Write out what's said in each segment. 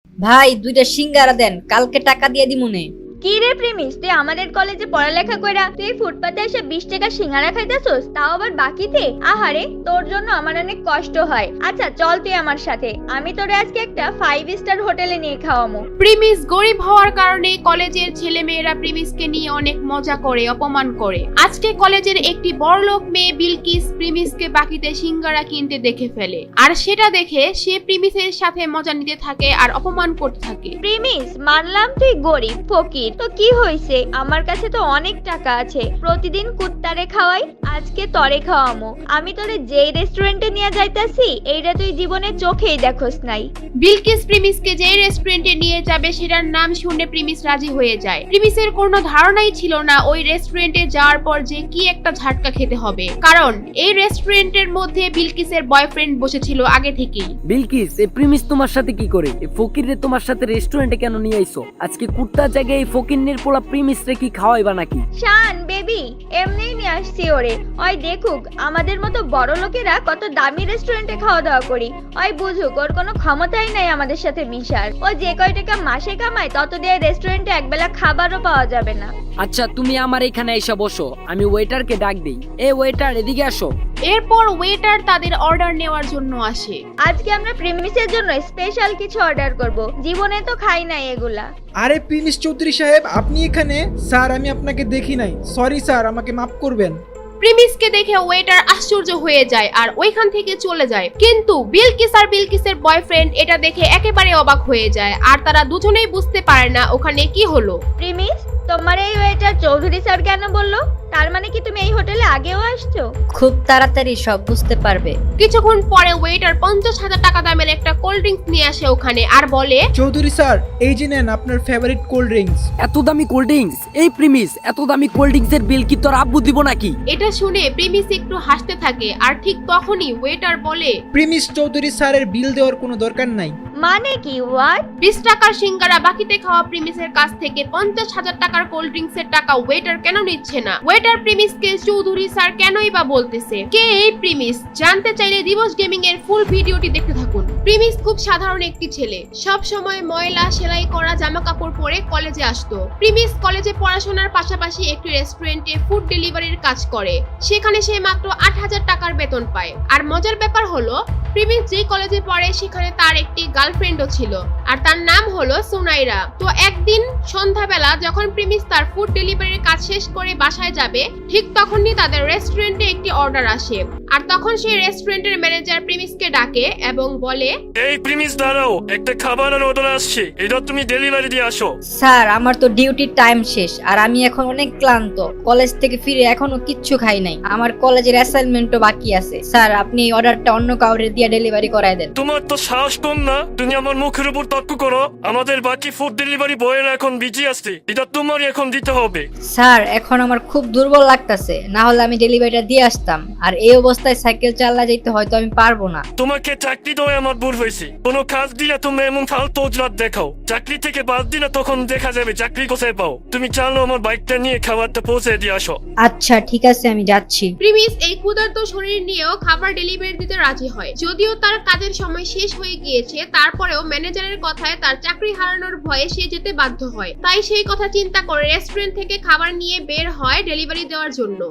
ভাই দুইটা সিঙ্গারা দেন, কালকে টাকা দিয়ে দিমুনে। কি রে প্রেমিস, তুই আমাদের কলেজে পড়ালেখা কইরা তুই ফুটপাতে এসে 20 টাকা সিঙ্গারা খাইতেছস, তাও আবার বাকিতে? আহারে, তোর জন্য আমার অনেক কষ্ট হয়। আচ্ছা চল তুই আমার সাথে, আমি তোরে আজকে একটা 5 স্টার হোটেলে নিয়ে খাওয়ামু। প্রিমিস গরিব হওয়ার কারণে কলেজের ছেলেমেয়েরা প্রিমিসকে নিয়ে অনেক মজা করে, অপমান করে। আজকে কলেজের একটি বড়লোক মেয়ে বিলকিস প্রিমিসকে বাকিতে সিঙ্গারা কিনতে দেখে ফেলে, আর সেটা দেখে সে প্রিমিসের সাথে মজা নিতে থাকে আর অপমান করতে থাকে। প্রেমিস, মানলাম তুই গরিব ফকির, তো কি হইছে, আমার কাছে তো অনেক টাকা আছে, প্রতিদিন কুত্তারে খাওয়াই, আজকে তরে খাওয়ামু। আমি তোরে যেই রেস্টুরেন্টে নিয়ে যাইতাছি এইটা তুই জীবনে চোখেই দেখোস নাই। বিলকিস প্রিমিসকে যে রেস্টুরেন্টে নিয়ে যাবে সেটার নাম শুনে প্রিমিস রাজি হয়ে যায়। প্রিমিসের কোনো ধারণাই ছিল না ওই রেস্টুরেন্টে যাওয়ার পর যে কি একটা ঝাটকা খেতে হবে, কারণ এই রেস্টুরেন্টের মধ্যে বিলকিসের বয়ফ্রেন্ড বসেছিল আগে থেকেই। বিলকিস, এই প্রিমিস তোমার সাথে কি করে? এই ফকিররে তোমার সাথে রেস্টুরেন্টে কেন নিয়ে আইছো? আজকে কুত্তার জায়গায় এই ফকিরনের পোলা প্রিমিস রে কি খাওয়াইবা নাকি? শান বেবি, এমনিই নিয়ে আসছি ওরে, ওই দেখুক আমাদের মতো বড় লোকেরা কত দামি রেস্টুরেন্টে খাওয়া দাওয়া করি, ওই বুঝুক ওর কোনো ক্ষমতাই নাই আমাদের সাথে মিশার। ও যে কয় টাকা মাসে কামায় তত দিয়ে রেস্টুরেন্টে একবেলা খাবারও পাওয়া যাবে না। আচ্ছা তুমি আমার এখানে এসে বসো, আমি ওয়েটারকে ডাক দেই। এ ওয়েটার, এদিকে আসো। এরপর ওয়েটার তাদের অর্ডার নেওয়ার জন্য আসে। আজকে আমরা প্রিমিসের জন্য স্পেশাল কিছু অর্ডার করব, জীবনে তো খাই নাই এগুলা। আরে প্রিমিস চৌধুরী সাহেব, আপনি এখানে? স্যার আমি আপনাকে দেখি নাই, সরি স্যার, আমাকে মাফ করবেন। প্রিমিসকে দেখে ওয়েটার আশ্চর্য হয়ে যায় আর ওইখান থেকে চলে যায়, কিন্তু বিলকিস আর বিলকিসের বয়ফ্রেন্ড এটা দেখে একেবারে অবাক হয়ে যায়, আর তারা দুজনেই বুঝতে পারে না ওখানে কি হলো। প্রিমিস, তোমার এই ওয়েটার চৌধুরী স্যার কেন বললো? তার মানে কি তুমি এই হোটেলে আগেও আসছো? খুব তাড়াতাড়ি সব বুঝতে পারবে। কিছুক্ষণ পরে ওয়েটার 50,000 টাকা দামের একটা কোল্ড ড্রিঙ্কস নিয়ে আসে ওখানে আর বলে, চৌধুরী স্যার, এই যে নেন আপনার ফেভারিট কোল্ড ড্রিঙ্কস। এত দামি কোল্ড ড্রিঙ্কস? এই প্রিমিস, এত দামি কোল্ড ড্রিঙ্কস এর বিল কি তোর আব্বু দিব নাকি? এটা শুনে প্রিমিস একটু হাসতে থাকে, আর ঠিক তখনই ওয়েটার বলে, প্রিমিস চৌধুরী স্যারের বিল দেওয়ার কোনো দরকার নাই। মানে কি? হোয়াট? 20 টাকার সিঙ্গারা বাকিতে খাওয়া প্রিমিসের কাছ থেকে 50,000 টাকার কোল্ড ড্রিঙ্কস এর টাকা ওয়েটার কেন নিচ্ছে না? ওয়েটার প্রিমিসকে চৌধুরী স্যার কেনই বা বলতেছে? কে এই প্রিমিস? জানতে চাইলে দিবস গেমিং এর ফুল ভিডিওটি দেখতে থাকুন। প্রিমিস খুব সাধারণ একটি ছেলে, সব সময় ময়লা সেলাই করা জামা কাপড় পরে কলেজে আসতো। প্রিমিস কলেজে পড়াশোনার পাশাপাশি একটি রেস্টুরেন্টে ফুড ডেলিভারির কাজ করে, সেখানে সে মাত্র 8,000 টাকার বেতন পায়। আর মজার ব্যাপার হলো, প্রিমিস যে কলেজে পড়ে সেখানে তার একটি গার্লফ্রেন্ডও ছিল, আর তার নাম হলো সুনাইরা। তো একদিন সন্ধ্যাবেলা যখন প্রিমিস তার ফুড ডেলিভারির কাজ শেষ করে বাসায় যাবে, ঠিক তখনই তাদের রেস্টুরেন্টে একটি অর্ডার আসে, আর তখন সেই রেস্টুরেন্টের ম্যানেজার প্রিমিসকে ডাকে এবং বলে, এই প্রিমিস দাঁড়াও, একটা খাবারের অর্ডার আসছে, এটা তুমি ডেলিভারি দিয়ে আসো। স্যার আমার তো ডিউটির টাইম শেষ, আর আমি এখন অনেক ক্লান্ত। কলেজ থেকে ফিরে এখনো কিচ্ছু খাই নাই, আমার কলেজের অ্যাসাইনমেন্টও বাকি আছে। স্যার আপনি এই অর্ডারটা অন্য কাউরে দিয়ে ডেলিভারি করায় দেন। তোমার তো সাহস কম না, তুমি আমার মুখের উপর তর্ক করো। আমাদের বাকি ফুড ডেলিভারি বয়েরা এখন বিজি আসছে, এটা তোমারই এখন দিতে হবে। স্যার এখন আমার খুব দুর্বল লাগতাছে, না হলে আমি ডেলিভারিটা দিয়ে আসতাম, আর এই অবস্থায় সাইকেল চালা যেতে হয়তো আমি পারবো না। তোমাকে চাকরি দেওয়া আমার ভুল হয়েছে, কোনো কাজ দিলে তুমি এমন ফালতু অজুহাত দেখাও। চাকরি থেকে বাদ দিলে তখন দেখা যাবে চাকরি কোথায় পাও। তুমি চালো আমার বাইকটা নিয়ে খাবারটা পৌঁছে দিয়ে আসো। আচ্ছা ঠিক আছে, আমি যাচ্ছি। প্রিমিস এই ক্ষুধার্ত শরীর নিয়েও খাবার ডেলিভারি দিতে রাজি হয়। যদিও তার কাজের সময় শেষ হয়ে গিয়েছে, তারপরেও ম্যানেজারের কথায় তার চাকরি হারানোর ভয়ে সে যেতে বাধ্য হয়। তাই সেই কথা চিন্তা করে রেস্টুরেন্ট থেকে খাবার নিয়ে বের হয় ডেলিভারি দেওয়ার জন্য।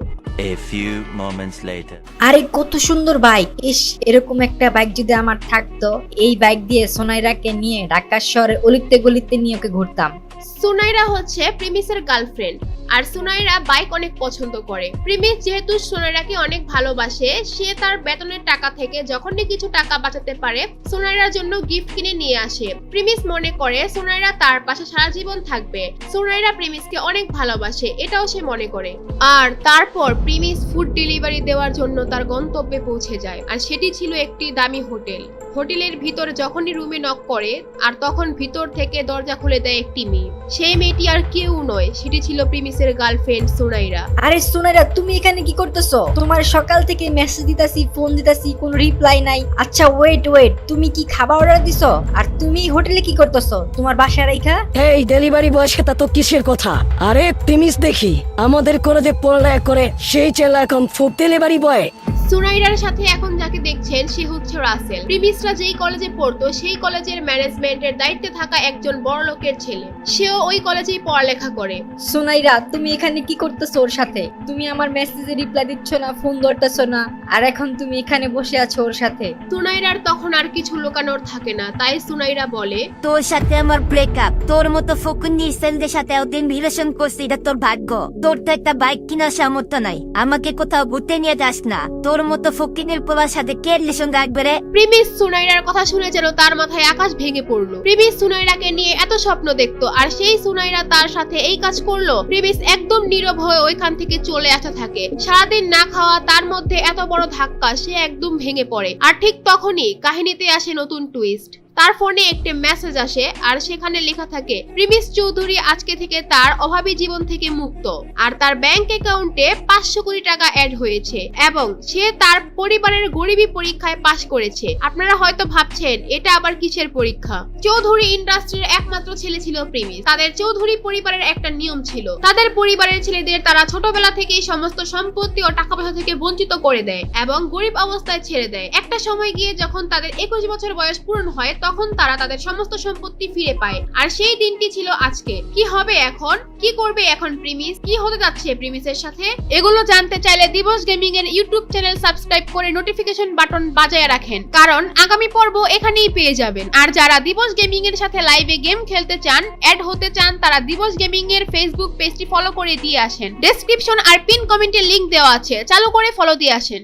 A few moments later. আরে কত সুন্দর বাইক! ইস, এরকম একটা বাইক যদি আমার থাকতো, এই বাইক দিয়ে সোনাইরাকে নিয়ে ঢাকা শহরে অলিতে গলিতে নিয়ে ওকে ঘুরতাম। সুনাইরা হচ্ছে প্রিমিসের গার্লফ্রেন্ড, আর সুনাইরা বাইক অনেক পছন্দ করে। প্রিমিস যেহেতু সুনাইরাকে অনেক ভালোবাসে, সে তার বেতনের টাকা থেকে যখনই কিছু টাকা বাঁচাতে পারে সুনাইরার জন্য গিফট কিনে নিয়ে আসে। প্রিমিস মনে করে সুনাইরা তার পাশে সারা জীবন থাকবে। সুনাইরা প্রিমিসকে অনেক ভালোবাসে, এটাও সে মনে করে। আর তারপর প্রিমিস ফুড ডেলিভারি দেওয়ার জন্য তার গন্তব্যে পৌঁছে যায়, আর সেটি ছিল একটি দামি হোটেল। হোটেলের ভিতর যখনই রুমে নক করে, আর তখন ভিতর থেকে দরজা খুলে দেয় একটি মেয়ে। সেই মেয়েটি আর কেউ নয়, সেটি ছিল প্রিমিসের গার্লফ্রেন্ড সুনাইরা। আরে সোনাইরা, তুমি এখানে কি করতেছো? তোমার সকাল থেকে মেসেজ দিতাছি, ফোন দিতাছি, কোনো রিপ্লাই নাই। আচ্ছা ওয়েট, তুমি কি খাবার অর্ডার দিছো? আর তুমি হোটেলে কি করতেছো তোমার বাসায় রাইখা? এই ডেলিভারি বয়ের সাথে তো কিসের কথা? আরে প্রিমিস দেখি আমাদের কলেজে পড়ালেখা করে সেই ছেলে এখন ফুড ডেলিভারি বয়। সুনাইরার সাথে এখন যাকে যাকে দেখছেন সে হচ্ছে রাসেল। প্রিমিসরা যেই কলেজে পড়তো সেই কলেজের ম্যানেজমেন্টের দায়িত্বে থাকা একজন বড় লোকের ছেলে। সেও ওই কলেজেই পড়ালেখা করে। সুনাইরা, তুমি এখানে কি করতেছো ওর সাথে? তুমি আমার মেসেজে রিপ্লাই দিচ্ছ না, ফোন ধরতেছো না, আর এখন তুমি এখানে বসে আছো ওর সাথে। সুনাইরার তখন আর কিছু লুকানোর থাকে না, তাই সুনাইরা বলে, তোর সাথে আমার ব্রেকআপ। তোর মতো ফকুন্নি ছেলেদের সাথে ওদিন রিলেশন করছি, এটা তোর ভাগ্য। তোর তো একটা বাইক কেনার সামর্থ্য নাই, আমাকে কোথাও ঘুরতে নিয়ে যাস না। তোর মতো ফকিনের পোলার সাথে কে রিলেশন রাখবে রে? প্রিমিস সুনাইরার কথা শুনে যেন তার মাথায় আকাশ ভেঙে পড়লো। প্রিমিস সুনাইরাকে নিয়ে এত স্বপ্ন দেখতো, আর সেই সুনাইরা তার সাথে এই কাজ করলো। প্রিমিস একদম নীরব হয়ে ওইখান থেকে চলে আসতে থাকে। সারাদিন না খাওয়া, তার মধ্যে এত বড় ধাক্কা, সে একদম ভেঙে পড়ে। আর ঠিক তখনই কাহিনীতে আসে নতুন টুইস্ট। তার ফোনে একটা মেসেজ আসে, আর সেখানে লেখা থাকে প্রিমিস চৌধুরী আজকে থেকে তার অভাবী জীবন থেকে মুক্ত, আর তার ব্যাংক অ্যাকাউন্টে 500 কোটি টাকা অ্যাড হয়েছে, এবং সে তার পরিবারের গরিবী পরীক্ষায় পাশ করেছে। আপনারা হয়তো ভাবছেন এটা আবার কিসের পরীক্ষা। চৌধুরী ইন্ডাস্ট্রির একমাত্র ছেলে ছিল প্রিমিস। তাদের চৌধুরী পরিবারের একটা নিয়ম ছিল, তাদের পরিবারের ছেলেদের তারা ছোটবেলা থেকেই সমস্ত সম্পত্তি ও টাকা পয়সা থেকে বঞ্চিত করে দেয় এবং গরিব অবস্থায় ছেড়ে দেয়। একটা সময় গিয়ে যখন তাদের 21 বছর বয়স পূরণ হয়, তখন তারা তাদের সমস্ত সম্পত্তি ফিরে পায়। আর সেই দিনটি ছিল আজকে। কি হবে এখন? কি করবে এখন প্রিমিস? কি হতে যাচ্ছে প্রিমিসের সাথে? এগুলো জানতে চাইলে দিবস গেমিং এর ইউটিউব চ্যানেল সাবস্ক্রাইব করে নোটিফিকেশন বাটন বাজায় রাখেন, কারণ আগামী পর্ব এখানেই পেয়ে যাবেন। আর যারা দিবস গেমিং এর সাথে লাইভে গেম খেলতে চান, অ্যাড হতে চান, তারা দিবস গেমিং এর ফেসবুক পেজটি ফলো করে দিয়ে আসেন। ডেসক্রিপশন আর পিন কমেন্টে লিংক দেওয়া আছে, চালু করে ফলো দিয়ে আসেন।